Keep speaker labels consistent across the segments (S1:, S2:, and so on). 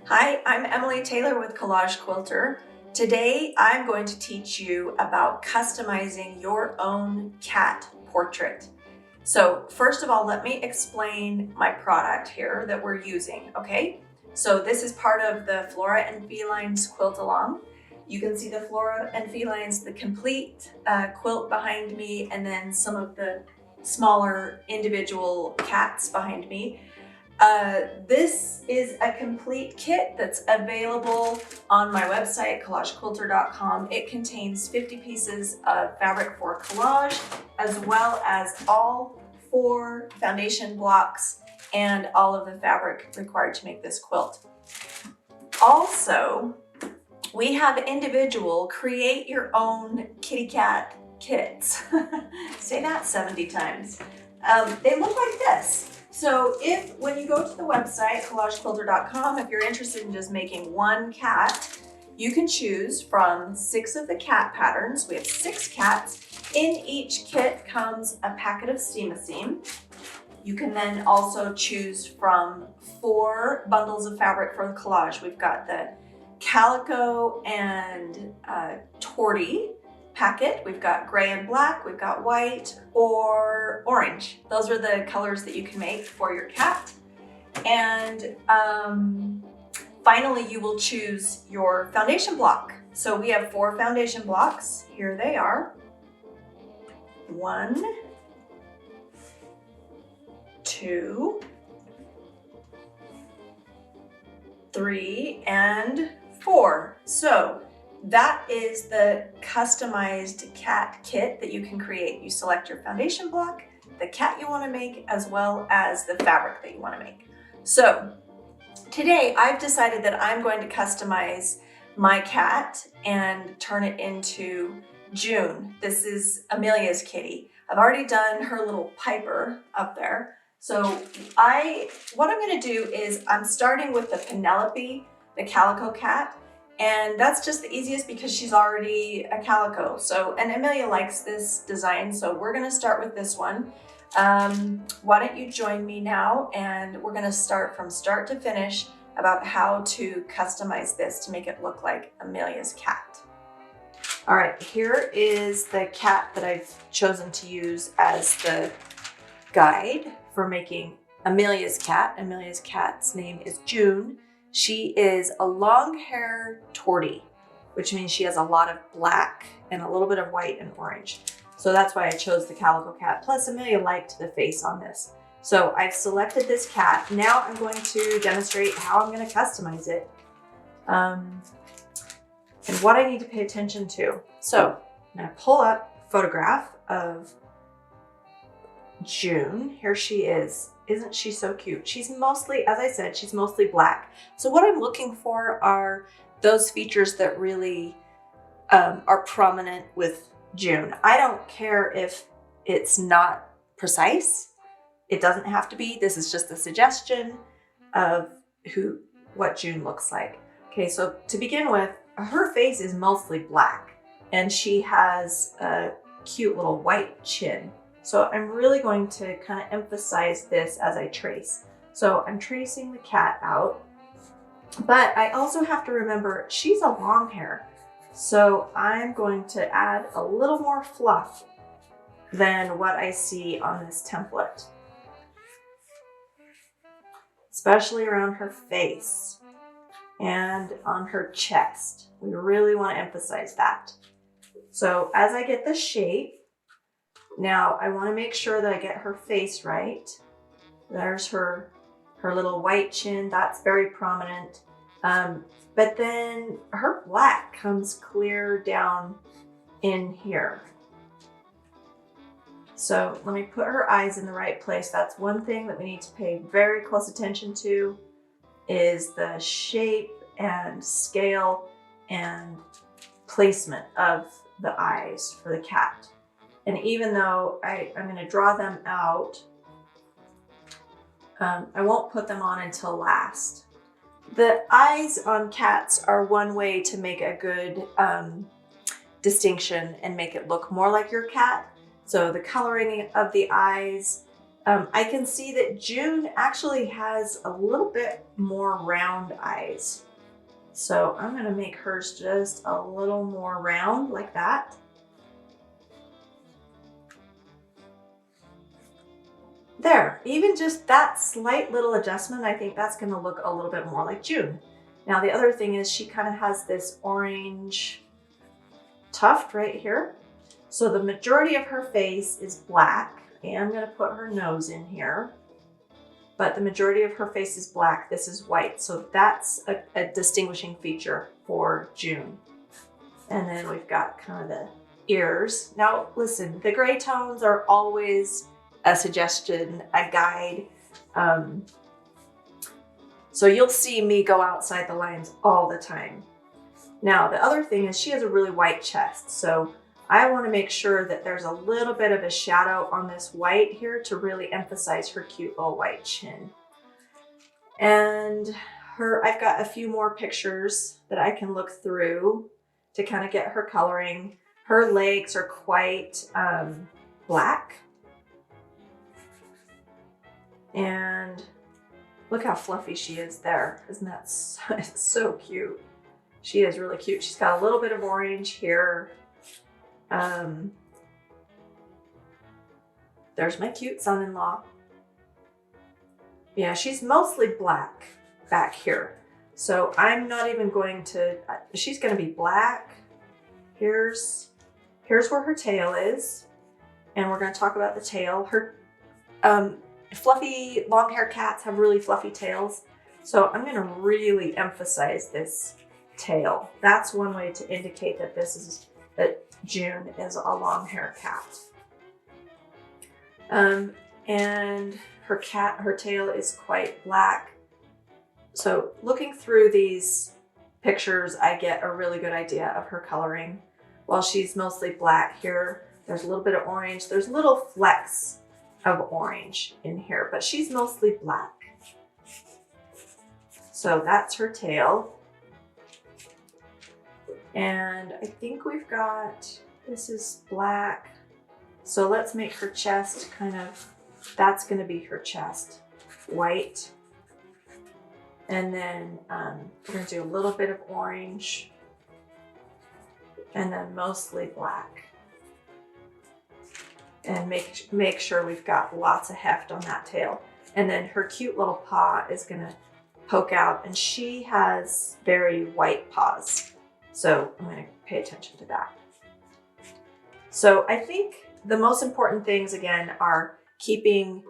S1: Hi, I'm Emily Taylor with Collage Quilter. Today I'm going to teach you about customizing your own cat portrait. So first of all, let me explain my product here that we're using, okay? So this is part of the Flora and Felines quilt along. You can see the Flora and Felines, the complete quilt behind me, and then some of the smaller individual cats behind me. This is a complete kit that's available on my website, collagequilter.com. It contains 50 pieces of fabric for collage, as well as all 4 foundation blocks and all of the fabric required to make this quilt. Also, we have individual create your own kitty cat kits. Say that 70 times. They look like this. So when you go to the website, collagequilter.com, if you're interested in just making one cat, you can choose from 6 of the cat patterns. We have 6 cats. In each kit comes a packet of steam-a-seam. You can then also choose from 4 bundles of fabric for the collage. We've got the calico and torty packet. We've got gray and black, we've got white or orange. Those are the colors that you can make for your cat. And finally, you will choose your foundation block. So we have 4 foundation blocks. Here they are. 1, 2, 3, and 4. So that is the customized cat kit that you can create. You select your foundation block, the cat you want to make, as well as the fabric that you want to make. So today I've decided that I'm going to customize my cat and turn it into June. This is Amelia's kitty. I've already done her little Piper up there. So what I'm going to do is I'm starting with the Penelope, the calico cat. And that's just the easiest because she's already a calico. And Amelia likes this design, so we're gonna start with this one. Why don't you join me now, and we're gonna start from start to finish about how to customize this to make it look like Amelia's cat. All right, here is the cat that I've chosen to use as the guide for making Amelia's cat. Amelia's cat's name is June. She is a long hair tortie, which means she has a lot of black and a little bit of white and orange. So that's why I chose the calico cat. Plus Amelia liked the face on this. So I've selected this cat. Now I'm going to demonstrate how I'm going to customize it and what I need to pay attention to. So I'm going to pull up a photograph of June. Here she is. Isn't she so cute? She's mostly, as I said, she's mostly black. So what I'm looking for are those features that really are prominent with June. I don't care if it's not precise. It doesn't have to be. This is just a suggestion of what June looks like. Okay, so to begin with, her face is mostly black and she has a cute little white chin. So I'm really going to kind of emphasize this as I trace. So I'm tracing the cat out, but I also have to remember she's a long hair. So I'm going to add a little more fluff than what I see on this template, especially around her face and on her chest. We really want to emphasize that. So as I get the shape, now I want to make sure that I get her face right. There's her little white chin, that's very prominent. But then her black comes clear down in here. So let me put her eyes in the right place. That's one thing that we need to pay very close attention to, is the shape and scale and placement of the eyes for the cat. And even though I'm going to draw them out, I won't put them on until last. The eyes on cats are one way to make a good distinction and make it look more like your cat. So the coloring of the eyes, I can see that June actually has a little bit more round eyes. So I'm gonna make hers just a little more round like that. There, even just that slight little adjustment, I think that's gonna look a little bit more like June. Now the other thing is she kind of has this orange tuft right here. So the majority of her face is black. And I'm gonna put her nose in here. But the majority of her face is black. This is white. So that's a distinguishing feature for June. And then we've got kind of the ears. Now, listen, the gray tones are always a suggestion, a guide. So you'll see me go outside the lines all the time. Now, the other thing is she has a really white chest. So I want to make sure that there's a little bit of a shadow on this white here to really emphasize her cute little white chin. And I've got a few more pictures that I can look through to kind of get her coloring. Her legs are quite black. And look how fluffy she is there. Isn't that so cute? She is really cute. She's got a little bit of orange here. There's my cute son-in-law. Yeah, she's mostly black back here. So I'm not even going to, she's going to be black. Here's where her tail is. And we're going to talk about the tail. Her fluffy long hair cats have really fluffy tails. So I'm going to really emphasize this tail. That's one way to indicate that that June is a long hair cat. And her tail is quite black. So looking through these pictures, I get a really good idea of her coloring. While she's mostly black here, there's a little bit of orange. There's little flecks of orange in here, but she's mostly black. So that's her tail. And I think we've got, this is black. So let's make her chest kind of, that's gonna be her chest, white. And then we're gonna do a little bit of orange and then mostly black. And make sure we've got lots of heft on that tail. And then her cute little paw is gonna poke out, and she has very white paws. So I'm gonna pay attention to that. So I think the most important things again are keeping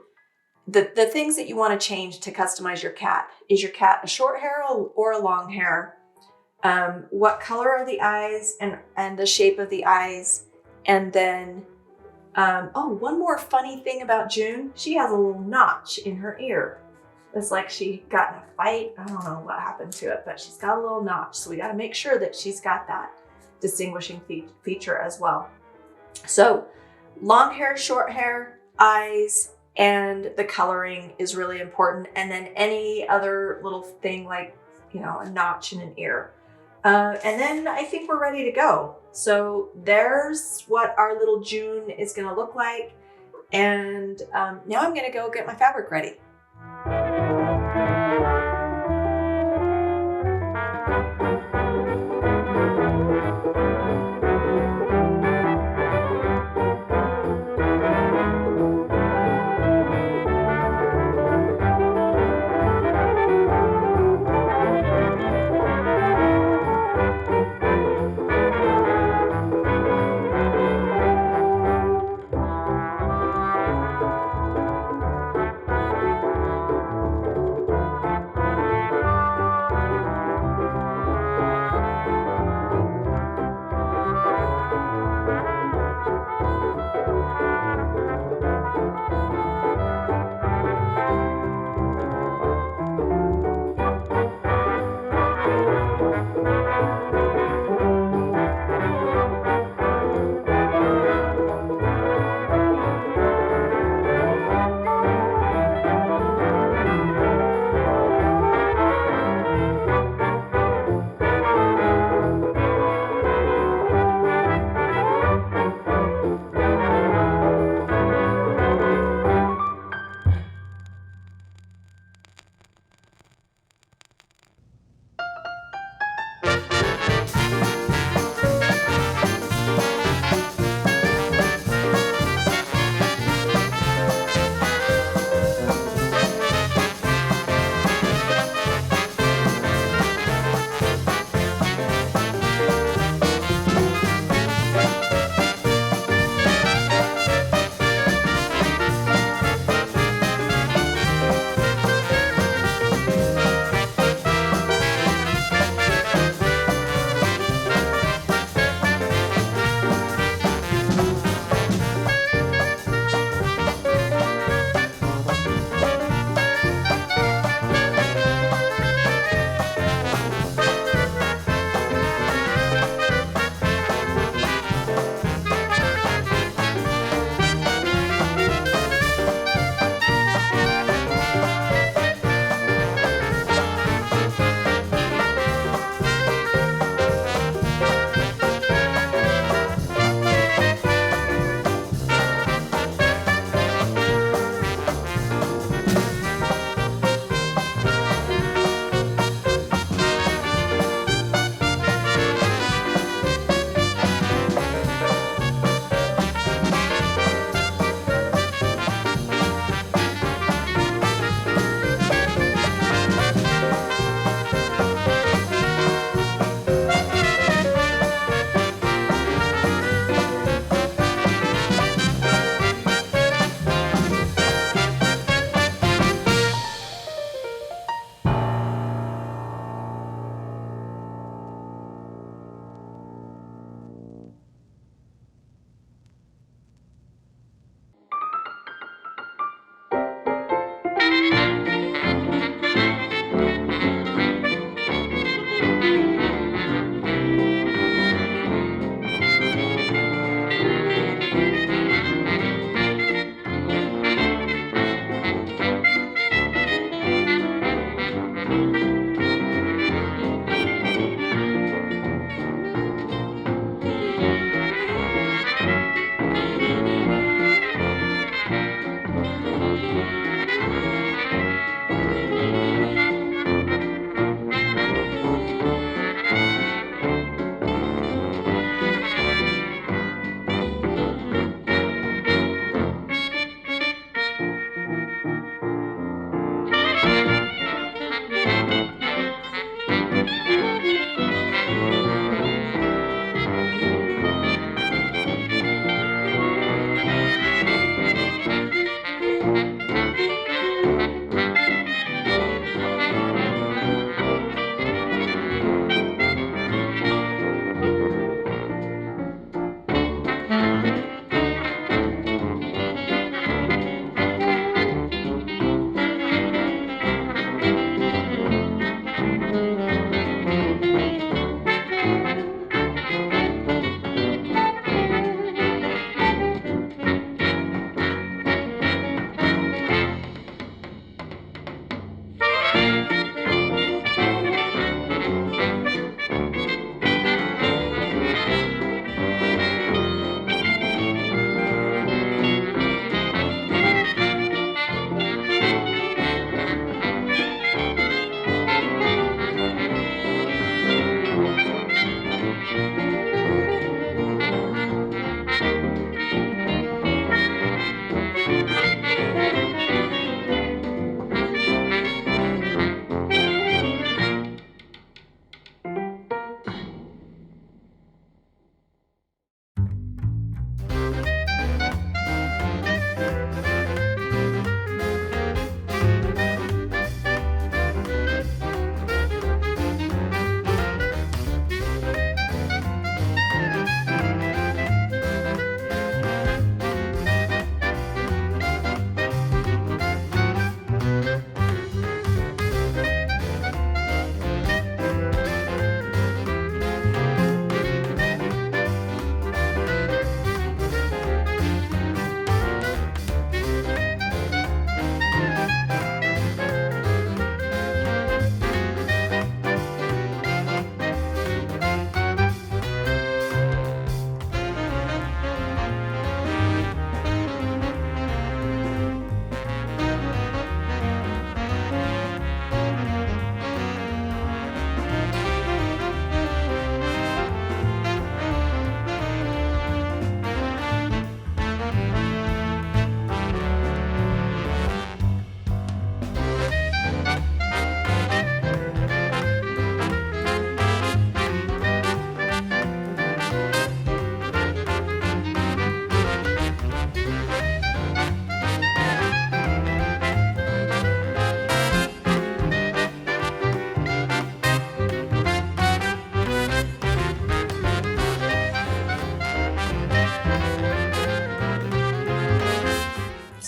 S1: the things that you want to change to customize your cat. Is your cat a short hair or a long hair? What color are the eyes and the shape of the eyes? And then, oh, one more funny thing about June, she has a little notch in her ear. It's like she got in a fight. I don't know what happened to it, but she's got a little notch. So we got to make sure that she's got that distinguishing feature as well. So long hair, short hair, eyes, and the coloring is really important. And then any other little thing like, you know, a notch in an ear. And then I think we're ready to go. So there's what our little June is going to look like. And now I'm going to go get my fabric ready.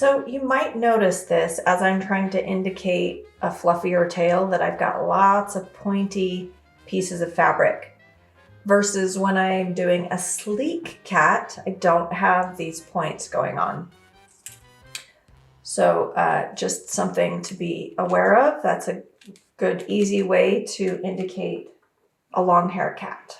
S1: So you might notice this as I'm trying to indicate a fluffier tail that I've got lots of pointy pieces of fabric. Versus when I'm doing a sleek cat, I don't have these points going on. So just something to be aware of. That's a good, easy way to indicate a long hair cat.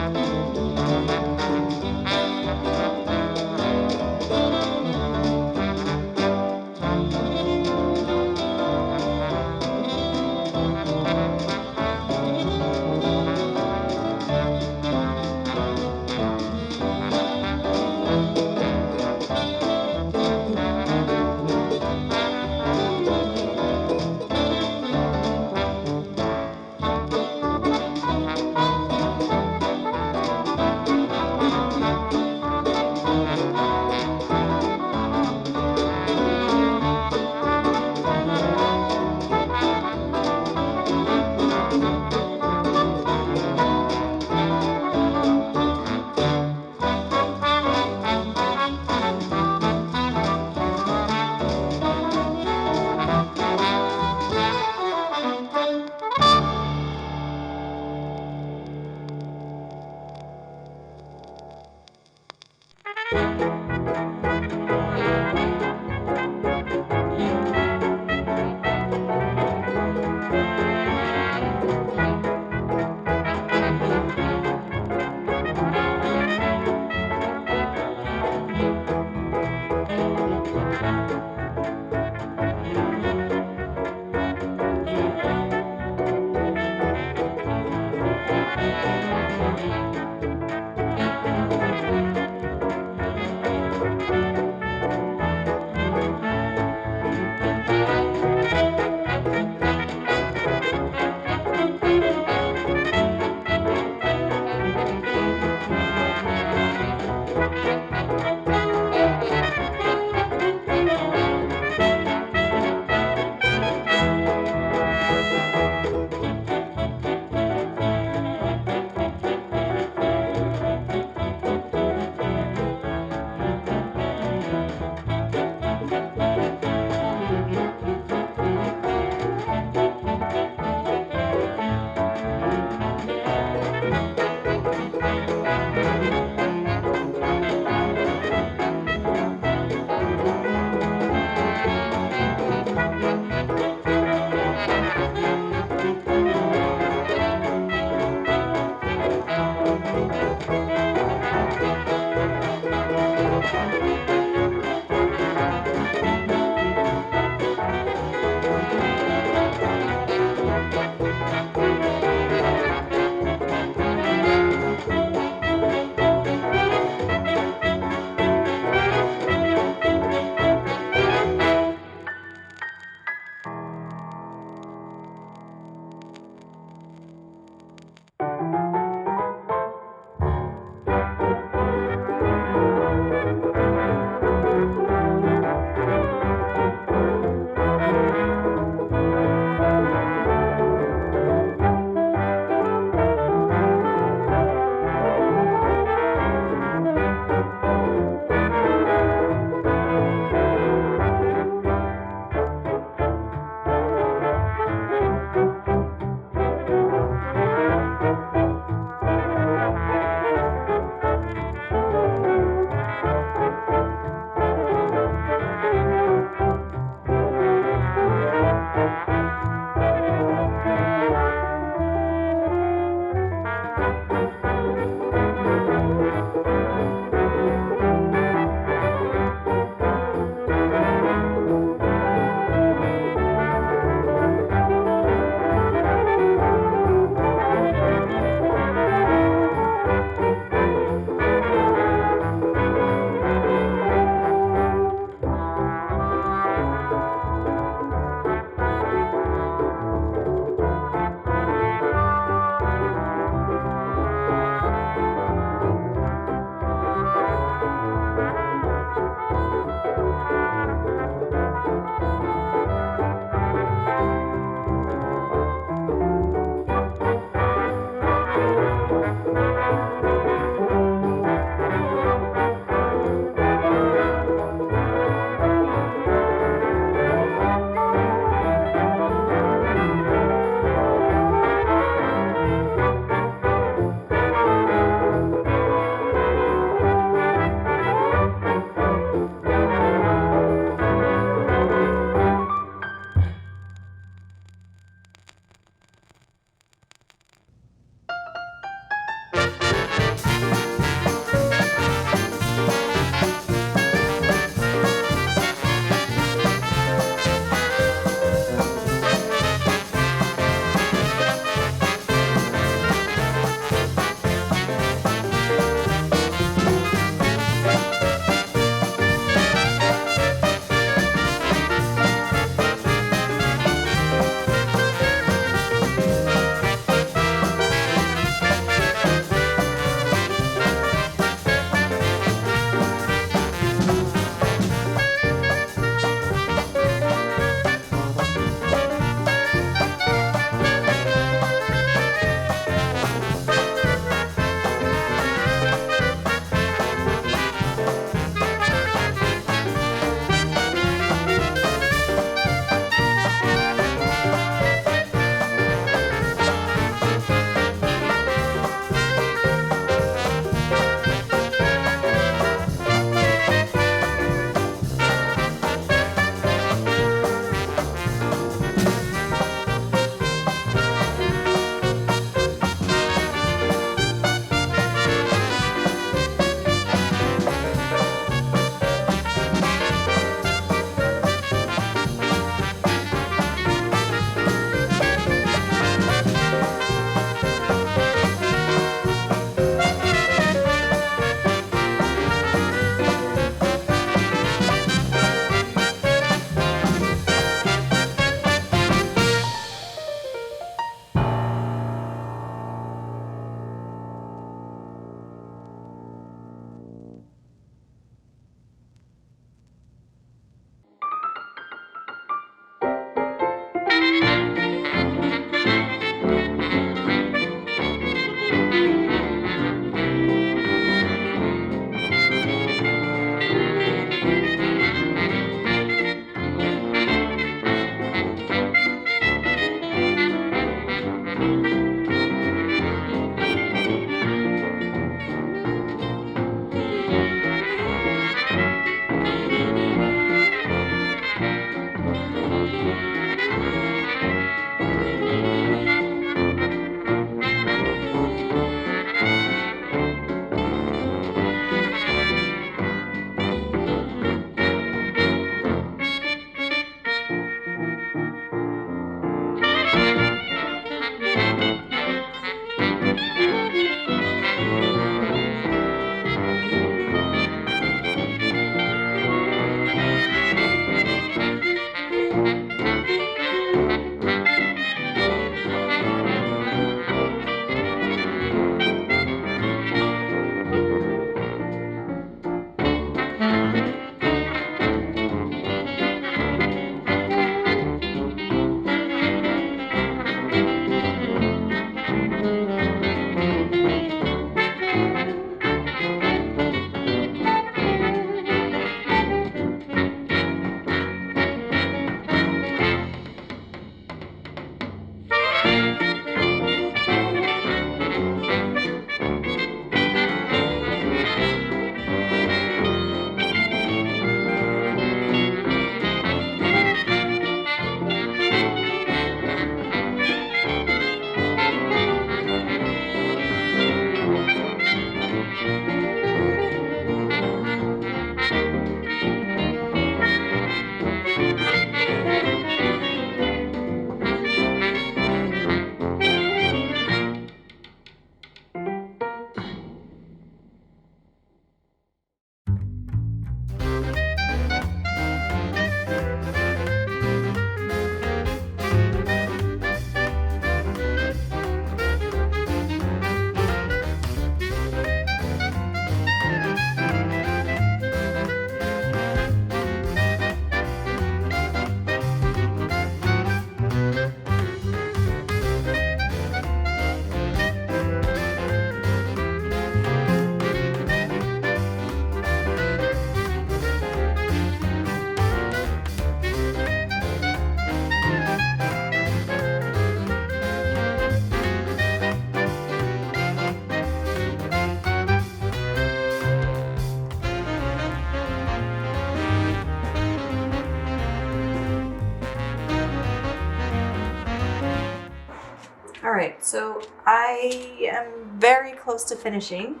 S1: All right, so I am very close to finishing.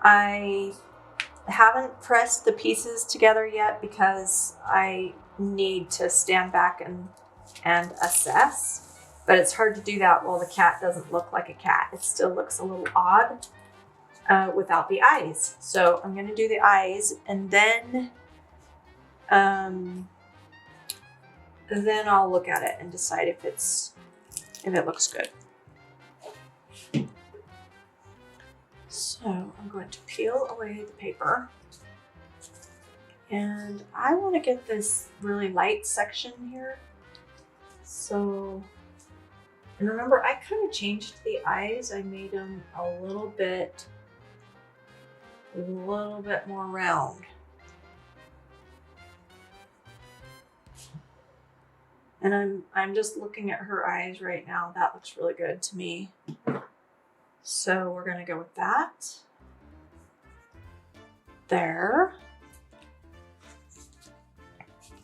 S1: I haven't pressed the pieces together yet because I need to stand back and assess, but it's hard to do that while the cat doesn't look like a cat. It still looks a little odd without the eyes. So I'm gonna do the eyes, and then I'll look at it and decide if it looks good. So I'm going to peel away the paper, and I want to get this really light section here. So, and remember, I kind of changed the eyes. I made them a little bit more round. And I'm just looking at her eyes right now. That looks really good to me. So we're gonna go with that. There.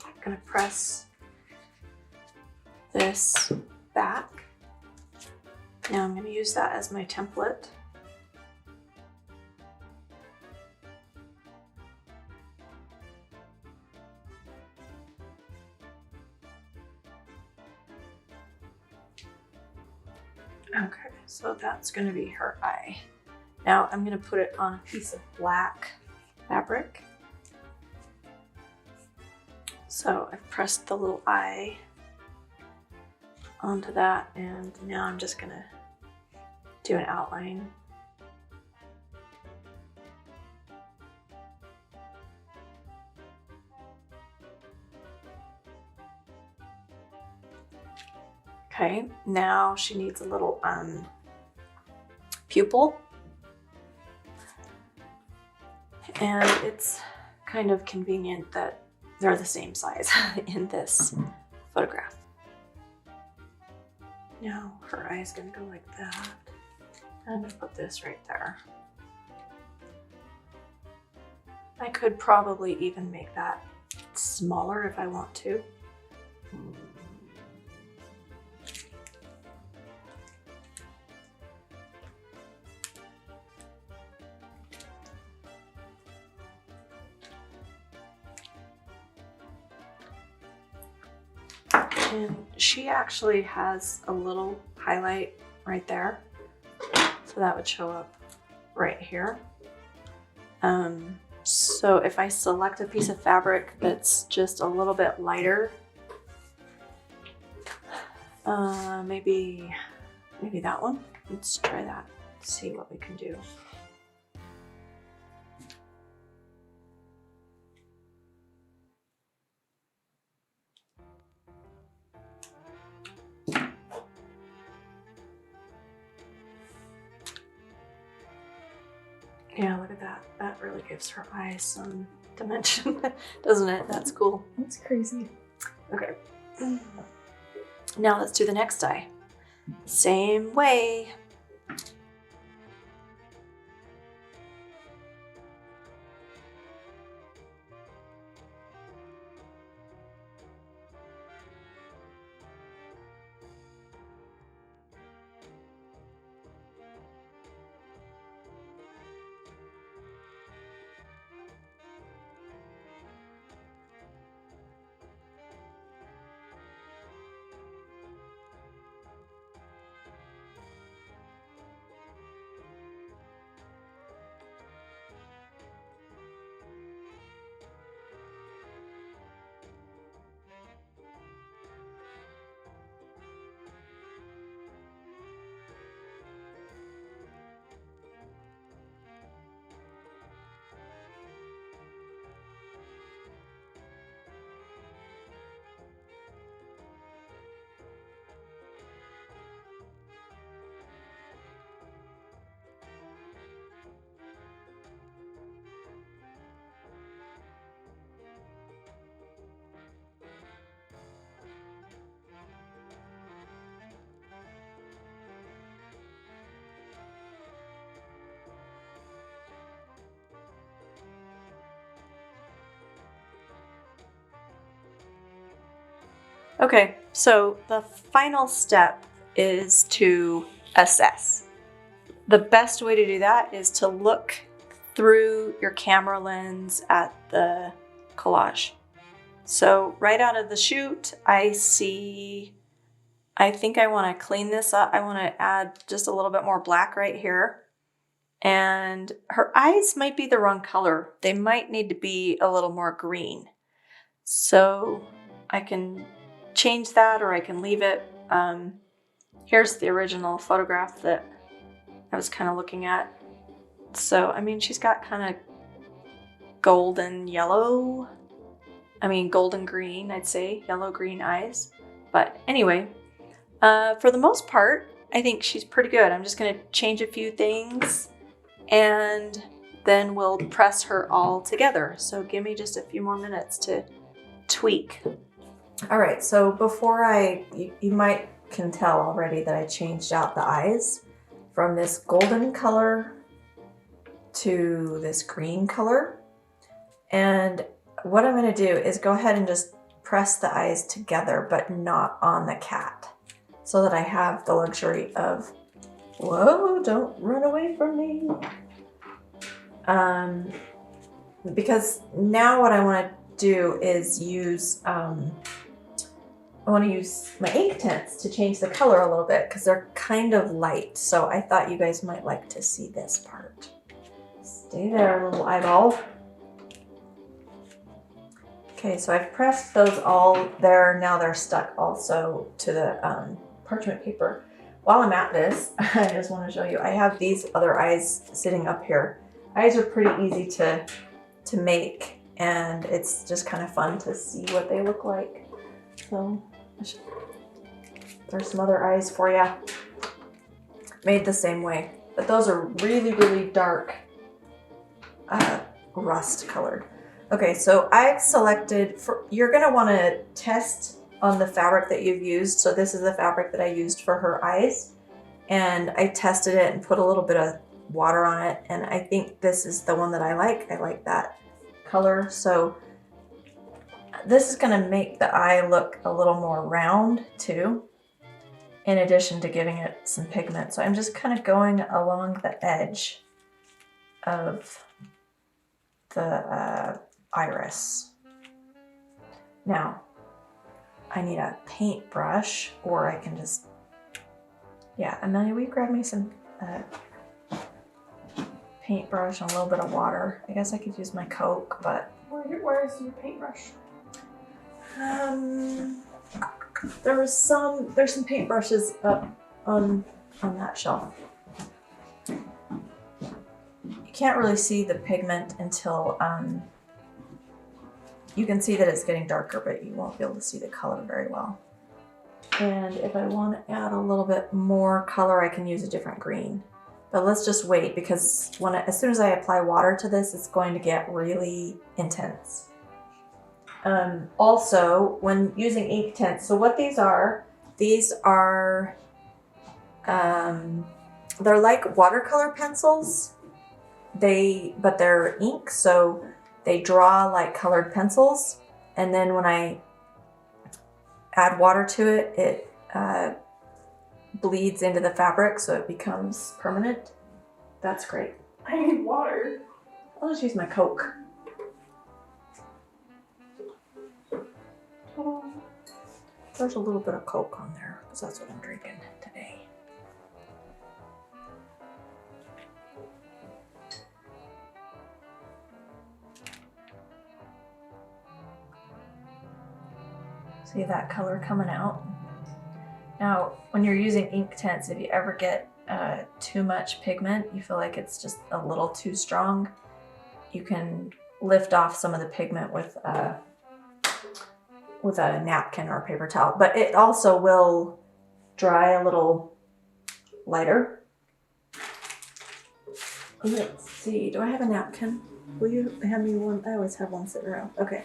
S1: I'm gonna press this back. Now I'm gonna use that as my template. Okay, so that's gonna be her eye. Now I'm gonna put it on a piece of black fabric. So I've pressed the little eye onto that, and now I'm just gonna do an outline. Okay, now she needs a little pupil. And it's kind of convenient that they're the same size in this photograph. Now her eye's gonna go like that. I'm gonna put this right there. I could probably even make that smaller if I want to. And she actually has a little highlight right there. So that would show up right here. So if I select a piece of fabric that's just a little bit lighter, maybe that one. Let's try that, see what we can do. Yeah, look at that. That really gives her eyes some dimension, doesn't it? That's cool.
S2: That's crazy.
S1: Okay. Now let's do the next eye. Same way. Okay, so the final step is to assess. The best way to do that is to look through your camera lens at the collage. So right out of the chute, I think I want to clean this up. I want to add just a little bit more black right here. And her eyes might be the wrong color. They might need to be a little more green. So I can change that or I can leave it. Here's the original photograph that I was kind of looking at. So, I mean, she's got kind of golden yellow. Golden green, I'd say. Yellow-green eyes. But anyway, for the most part, I think she's pretty good. I'm just going to change a few things and then we'll press her all together. So give me just a few more minutes to tweak. All right, so before you might can tell already that I changed out the eyes from this golden color to this green color. And what I'm going to do is go ahead and just press the eyes together, but not on the cat, so that I have the luxury of, whoa, don't run away from me. Because now what I want to do is use, I want to use my ink tints to change the color a little bit because they're kind of light. So I thought you guys might like to see this part. Stay there, little eyeball. Okay, so I've pressed those all there. Now they're stuck also to the parchment paper. While I'm at this, I just want to show you, I have these other eyes sitting up here. Eyes are pretty easy to make, and it's just kind of fun to see what they look like. So there's some other eyes for you. Made the same way, but those are really, really dark rust colored. Okay, so I've selected, you're gonna wanna test on the fabric that you've used. So this is the fabric that I used for her eyes. And I tested it and put a little bit of water on it. And I think this is the one that I like. I like that color. So this is gonna make the eye look a little more round too, in addition to giving it some pigment. So I'm just kind of going along the edge of the iris. Now, I need a paintbrush, or I can just, yeah, Amelia, will you grab me some paintbrush and a little bit of water? I guess I could use my Coke, but...
S2: Where's your paintbrush?
S1: There's some paintbrushes up on that shelf. You can't really see the pigment until, you can see that it's getting darker, but you won't be able to see the color very well. And if I want to add a little bit more color, I can use a different green. But let's just wait, because as soon as I apply water to this, it's going to get really intense. Also, when using ink tints, so what these are they're like watercolor pencils. But they're ink, so they draw like colored pencils. And then when I add water to it, it bleeds into the fabric, so it becomes permanent. That's great.
S2: I need water.
S1: I'll just use my Coke. There's a little bit of Coke on there, because that's what I'm drinking today. See that color coming out? Now, when you're using ink tints, if you ever get too much pigment, you feel like it's just a little too strong, you can lift off some of the pigment with a napkin or a paper towel. But it also will dry a little lighter. Let's see, do I have a napkin? Will you hand me one? I always have one sitting around. Okay,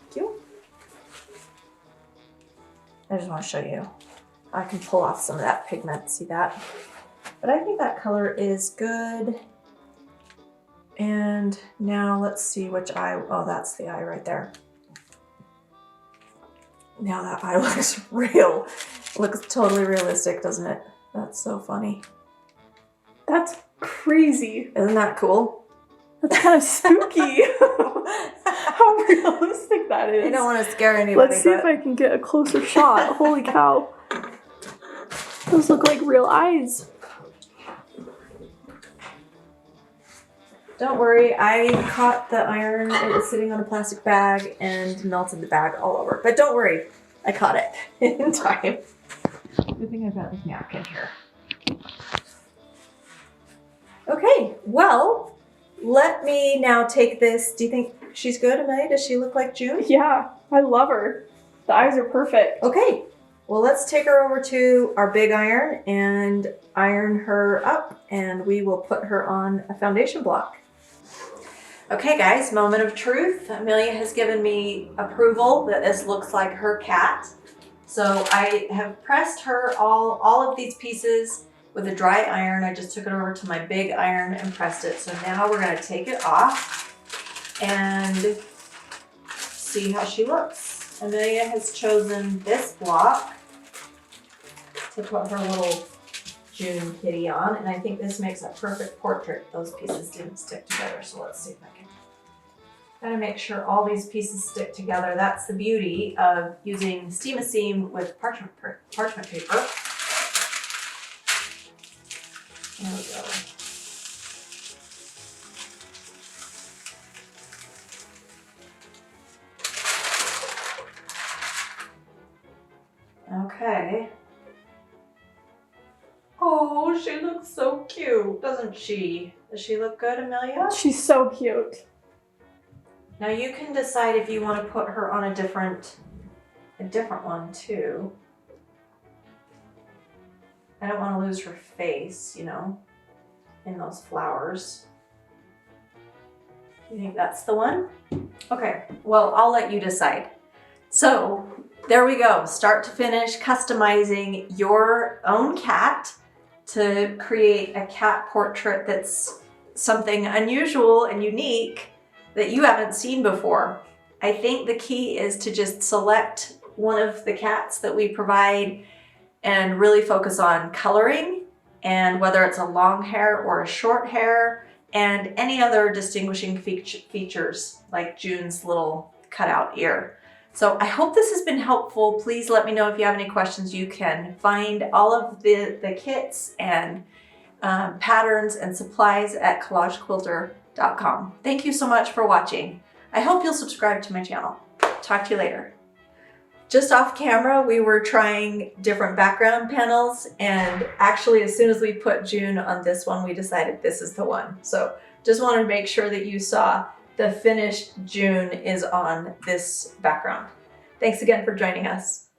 S1: thank you. I just want to show you. I can pull off some of that pigment, see that? But I think that color is good. And now let's see which eye, oh, that's the eye right there. Now that eye looks real. Looks totally realistic, doesn't it? That's so funny.
S2: That's crazy.
S1: Isn't that cool?
S2: That's kind of spooky. How realistic that is.
S1: I don't want to scare anybody.
S2: Let's see if I can get a closer shot. Holy cow. Those look like real eyes.
S1: Don't worry, I caught the iron. It was sitting on a plastic bag and melted the bag all over. But don't worry, I caught it in time. Good thing I've got this napkin here. Okay, well, let me now take this. Do you think she's good, Amelia? Does she look like June?
S2: Yeah, I love her. The eyes are perfect.
S1: Okay, well, let's take her over to our big iron and iron her up, and we will put her on a foundation block. Okay guys, moment of truth. Amelia has given me approval that this looks like her cat. So I have pressed her all of these pieces with a dry iron. I just took it over to my big iron and pressed it. So now we're gonna take it off and see how she looks. Amelia has chosen this block to put her little June kitty on, and I think this makes a perfect portrait. Those pieces didn't stick together, so let's see if I can. Gotta make sure all these pieces stick together. That's the beauty of using Steam-A-Seam with parchment paper. There we go. Okay. Oh, she looks so cute, doesn't she? Does she look good, Amelia?
S2: She's so cute.
S1: Now you can decide if you want to put her on a different one too. I don't want to lose her face, you know, in those flowers. You think that's the one? Okay, well, I'll let you decide. So there we go, start to finish customizing your own cat to create a cat portrait that's something unusual and unique that you haven't seen before. I think the key is to just select one of the cats that we provide and really focus on coloring, and whether it's a long hair or a short hair, and any other distinguishing features like June's little cutout ear. So I hope this has been helpful. Please let me know if you have any questions. You can find all of the kits and patterns and supplies at collagequilter.com. Thank you so much for watching. I hope you'll subscribe to my channel. Talk to you later. Just off camera, we were trying different background panels, and actually as soon as we put June on this one, we decided this is the one. So just wanted to make sure that you saw the finished June is on this background. Thanks again for joining us.